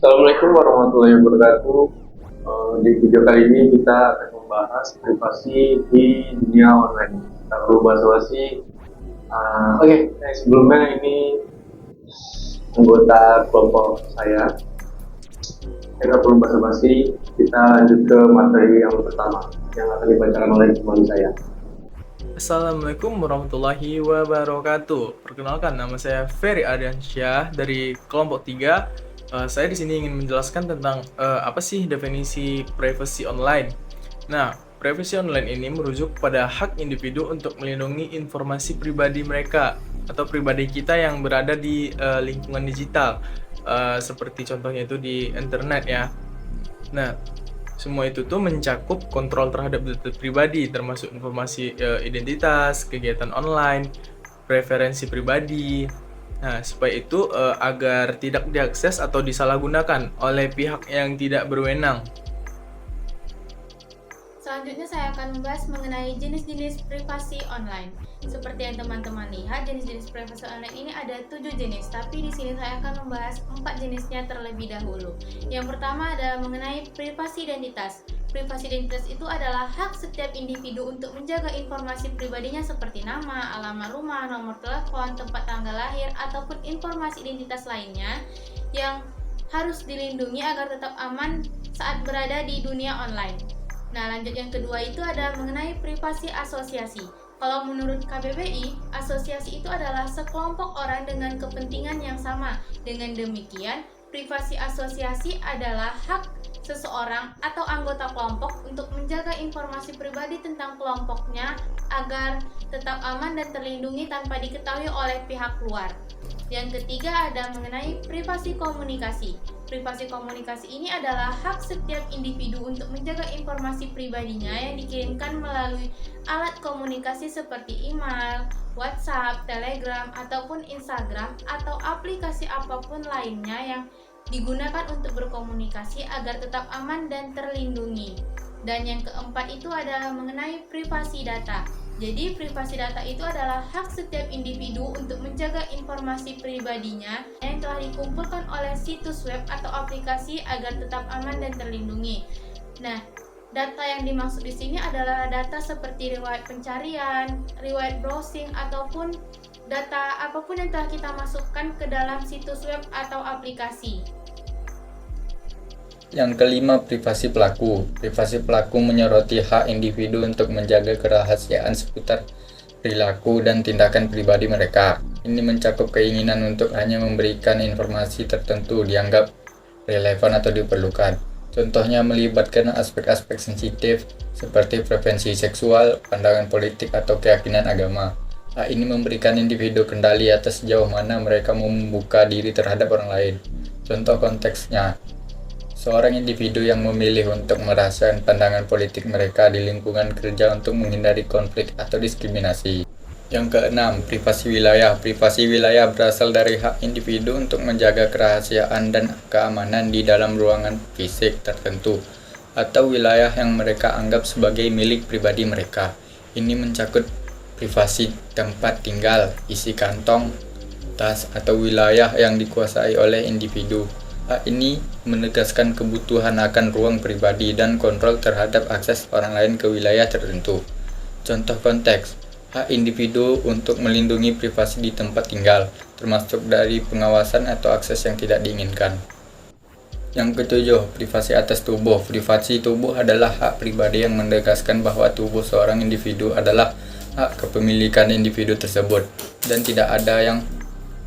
Assalamualaikum warahmatullahi wabarakatuh. Di video kali ini kita akan membahas privasi di dunia online. Tak perlu basa-basi. Sebelumnya ini anggota kelompok saya. Kita perlu basa-basi. Kita lanjut ke materi yang pertama yang akan dibacakan oleh teman saya. Assalamualaikum warahmatullahi wabarakatuh. Perkenalkan, nama saya Ferry Ardiansyah dari kelompok 3. Saya di sini ingin menjelaskan tentang apa sih definisi privacy online. Nah, privacy online ini merujuk pada hak individu untuk melindungi informasi pribadi mereka atau pribadi kita yang berada di lingkungan digital, seperti contohnya itu di internet ya. Nah, semua itu tuh mencakup kontrol terhadap data pribadi, termasuk informasi identitas, kegiatan online, preferensi pribadi. Nah, supaya itu agar tidak diakses atau disalahgunakan oleh pihak yang tidak berwenang. Selanjutnya saya akan membahas mengenai jenis-jenis privasi online. Seperti yang teman-teman lihat, jenis-jenis privasi online ini ada 7 jenis, tapi di sini saya akan membahas 4 jenisnya terlebih dahulu. Yang pertama ada mengenai privasi identitas. Privasi identitas itu adalah hak setiap individu untuk menjaga informasi pribadinya seperti nama, alamat rumah, nomor telepon, tempat tanggal lahir, ataupun informasi identitas lainnya yang harus dilindungi agar tetap aman saat berada di dunia online. Nah, lanjut yang kedua itu ada mengenai privasi asosiasi. Kalau menurut KBBI, asosiasi itu adalah sekelompok orang dengan kepentingan yang sama. Dengan demikian, privasi asosiasi adalah hak seseorang atau anggota kelompok untuk menjaga informasi pribadi tentang kelompoknya agar tetap aman dan terlindungi tanpa diketahui oleh pihak luar. Yang ketiga ada mengenai privasi komunikasi. Privasi komunikasi ini adalah hak setiap individu untuk menjaga informasi pribadinya yang dikirimkan melalui alat komunikasi seperti email, WhatsApp, Telegram, ataupun Instagram atau aplikasi apapun lainnya yang digunakan untuk berkomunikasi agar tetap aman dan terlindungi. Dan yang keempat itu adalah mengenai privasi data. Jadi privasi data itu adalah hak setiap individu untuk menjaga informasi pribadinya yang telah dikumpulkan oleh situs web atau aplikasi agar tetap aman dan terlindungi. Nah, data yang dimaksud di sini adalah data seperti riwayat pencarian, riwayat browsing, ataupun data apapun yang telah kita masukkan ke dalam situs web atau aplikasi. Yang kelima, privasi pelaku. Privasi pelaku menyoroti hak individu untuk menjaga kerahasiaan seputar perilaku dan tindakan pribadi mereka. Ini mencakup keinginan untuk hanya memberikan informasi tertentu dianggap relevan atau diperlukan. Contohnya melibatkan aspek-aspek sensitif seperti preferensi seksual, pandangan politik, atau keyakinan agama. Hak ini memberikan individu kendali atas sejauh mana mereka mau membuka diri terhadap orang lain. Contoh konteksnya, seorang individu yang memilih untuk merahasiakan pandangan politik mereka di lingkungan kerja untuk menghindari konflik atau diskriminasi. Yang keenam, privasi wilayah. Privasi wilayah berasal dari hak individu untuk menjaga kerahasiaan dan keamanan di dalam ruangan fisik tertentu atau wilayah yang mereka anggap sebagai milik pribadi mereka. Ini mencakup privasi tempat tinggal, isi kantong, tas, atau wilayah yang dikuasai oleh individu. Hak ini menegaskan kebutuhan akan ruang pribadi dan kontrol terhadap akses orang lain ke wilayah tertentu. Contoh konteks, hak individu untuk melindungi privasi di tempat tinggal, termasuk dari pengawasan atau akses yang tidak diinginkan. Yang ketujuh, privasi atas tubuh. Privasi tubuh adalah hak pribadi yang menegaskan bahwa tubuh seorang individu adalah hak kepemilikan individu tersebut, dan tidak ada yang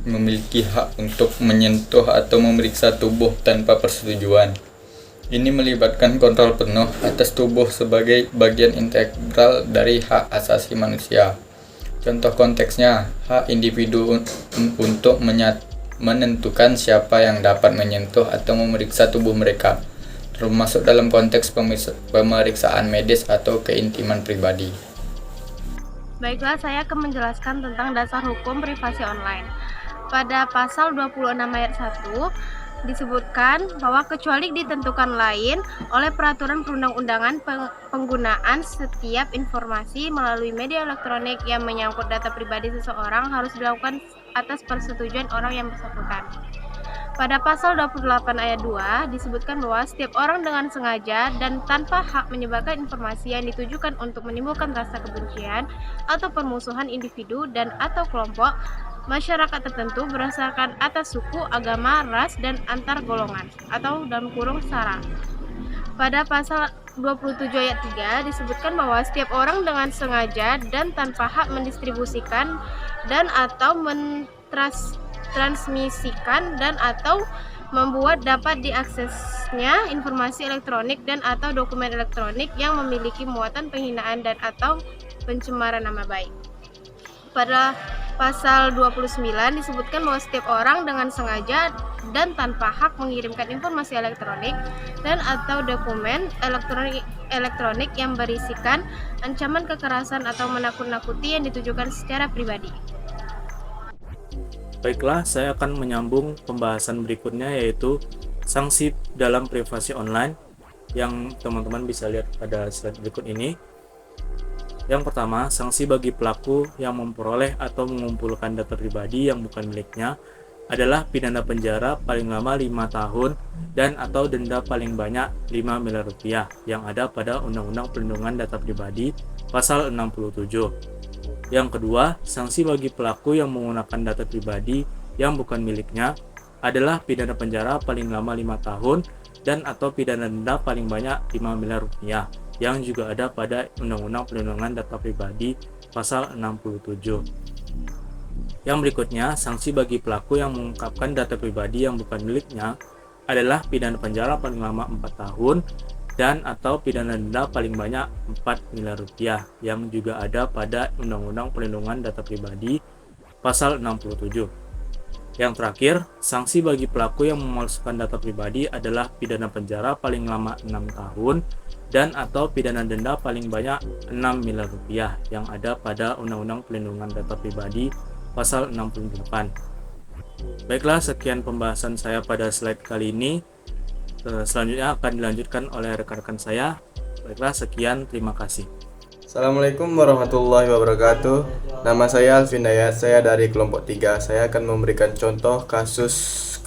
memiliki hak untuk menyentuh atau memeriksa tubuh tanpa persetujuan. Ini melibatkan kontrol penuh atas tubuh sebagai bagian integral dari hak asasi manusia. Contoh konteksnya, hak individu untuk menentukan siapa yang dapat menyentuh atau memeriksa tubuh mereka, termasuk dalam konteks pemeriksaan medis atau keintiman pribadi. Baiklah, saya akan menjelaskan tentang dasar hukum privasi online. Pada pasal 26 ayat 1 disebutkan bahwa kecuali ditentukan lain oleh peraturan perundang-undangan, penggunaan setiap informasi melalui media elektronik yang menyangkut data pribadi seseorang harus dilakukan atas persetujuan orang yang bersangkutan. Pada pasal 28 ayat 2 disebutkan bahwa setiap orang dengan sengaja dan tanpa hak menyebarkan informasi yang ditujukan untuk menimbulkan rasa kebencian atau permusuhan individu dan atau kelompok masyarakat tertentu berdasarkan atas suku, agama, ras, dan antar golongan atau dalam kurung sara. Pada pasal 27 ayat 3 disebutkan bahwa setiap orang dengan sengaja dan tanpa hak mendistribusikan dan atau transmisikan dan atau membuat dapat diaksesnya informasi elektronik dan atau dokumen elektronik yang memiliki muatan penghinaan dan atau pencemaran nama baik. Pada pasal 29 disebutkan bahwa setiap orang dengan sengaja dan tanpa hak mengirimkan informasi elektronik dan atau dokumen elektronik yang berisikan ancaman kekerasan atau menakut-nakuti yang ditujukan secara pribadi. Baiklah, saya akan menyambung pembahasan berikutnya, yaitu sanksi dalam privasi online yang teman-teman bisa lihat pada slide berikut ini. Yang pertama, sanksi bagi pelaku yang memperoleh atau mengumpulkan data pribadi yang bukan miliknya adalah pidana penjara paling lama 5 tahun dan atau denda paling banyak 5 miliar rupiah yang ada pada Undang-Undang Perlindungan Data Pribadi pasal 67. Yang kedua, sanksi bagi pelaku yang menggunakan data pribadi yang bukan miliknya adalah pidana penjara paling lama 5 tahun dan atau pidana denda paling banyak 5 miliar rupiah yang juga ada pada Undang-Undang Perlindungan Data Pribadi pasal 67. Yang berikutnya, sanksi bagi pelaku yang mengungkapkan data pribadi yang bukan miliknya adalah pidana penjara paling lama 4 tahun dan atau pidana denda paling banyak 4 miliar rupiah yang juga ada pada Undang-Undang Perlindungan Data Pribadi pasal 67. Yang terakhir, sanksi bagi pelaku yang memalsukan data pribadi adalah pidana penjara paling lama 6 tahun dan atau pidana denda paling banyak 6 miliar rupiah yang ada pada Undang-Undang Perlindungan Data Pribadi pasal 68. Baiklah, sekian pembahasan saya pada slide kali ini. Selanjutnya akan dilanjutkan oleh rekan-rekan saya. Baiklah, sekian, terima kasih. Assalamualaikum warahmatullahi wabarakatuh. Nama saya Alvin Dayat, saya dari kelompok 3. Saya akan memberikan contoh kasus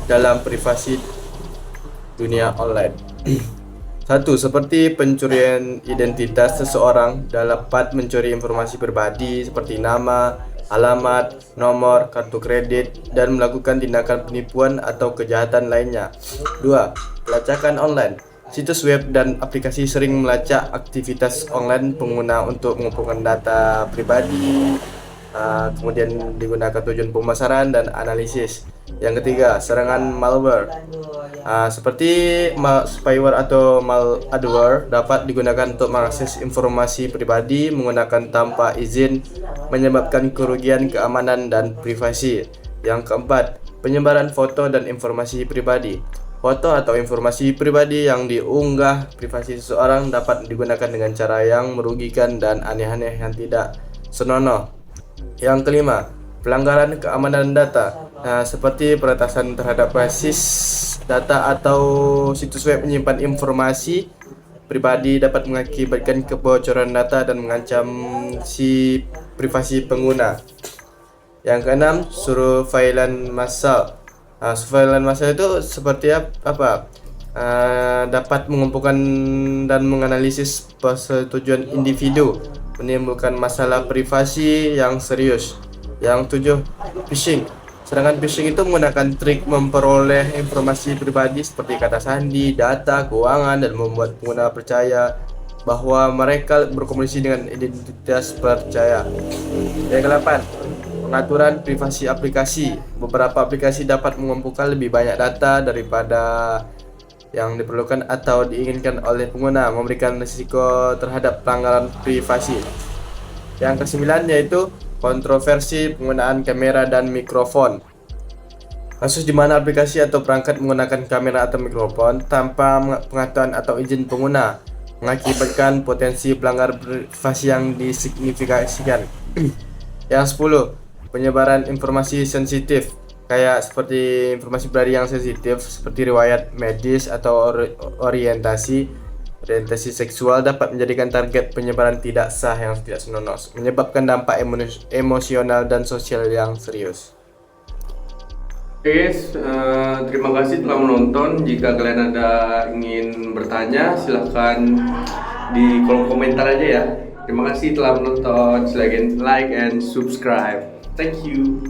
dalam privasi dunia online. 1. Seperti pencurian identitas seseorang dapat mencuri informasi pribadi seperti nama, alamat, nomor, kartu kredit, dan melakukan tindakan penipuan atau kejahatan lainnya. 2. Pelacakan online. Situs web dan aplikasi sering melacak aktivitas online pengguna untuk mengumpulkan data pribadi, kemudian digunakan tujuan pemasaran dan analisis. Yang ketiga, serangan malware. Seperti spyware atau malware dapat digunakan untuk mengakses informasi pribadi menggunakan tanpa izin, menyebabkan kerugian keamanan dan privasi. Yang keempat, penyebaran foto dan informasi pribadi. Foto atau informasi pribadi yang diunggah privasi seseorang dapat digunakan dengan cara yang merugikan dan aneh-aneh yang tidak senonoh. Yang kelima, pelanggaran keamanan data. Seperti peretasan terhadap basis data atau situs web menyimpan informasi pribadi dapat mengakibatkan kebocoran data dan mengancam si privasi pengguna. Yang keenam, surveillance massal. Surveillance massal itu seperti apa? Dapat mengumpulkan dan menganalisis persetujuan individu, menimbulkan masalah privasi yang serius. Yang 7, phishing. Serangan phishing itu menggunakan trik memperoleh informasi pribadi seperti kata sandi, data, keuangan, dan membuat pengguna percaya bahwa mereka berkomunikasi dengan identitas percaya. Yang ke-8, pengaturan privasi aplikasi. Beberapa aplikasi dapat mengumpulkan lebih banyak data daripada yang diperlukan atau diinginkan oleh pengguna, memberikan risiko terhadap pelanggaran privasi. Yang ke-9 yaitu kontroversi penggunaan kamera dan mikrofon. Kasus di mana aplikasi atau perangkat menggunakan kamera atau mikrofon tanpa pengetahuan atau izin pengguna mengakibatkan potensi pelanggaran privasi yang disignifikasikan. Yang 10, penyebaran informasi sensitif, kayak seperti informasi pribadi yang sensitif seperti riwayat medis atau orientasi seksual dapat menjadikan target penyebaran tidak sah yang tidak senonoh, menyebabkan dampak emosional dan sosial yang serius. Oke guys, terima kasih telah menonton. Jika kalian ada ingin bertanya, silahkan di kolom komentar aja ya. Terima kasih telah menonton. Silahkan like and subscribe. Thank you.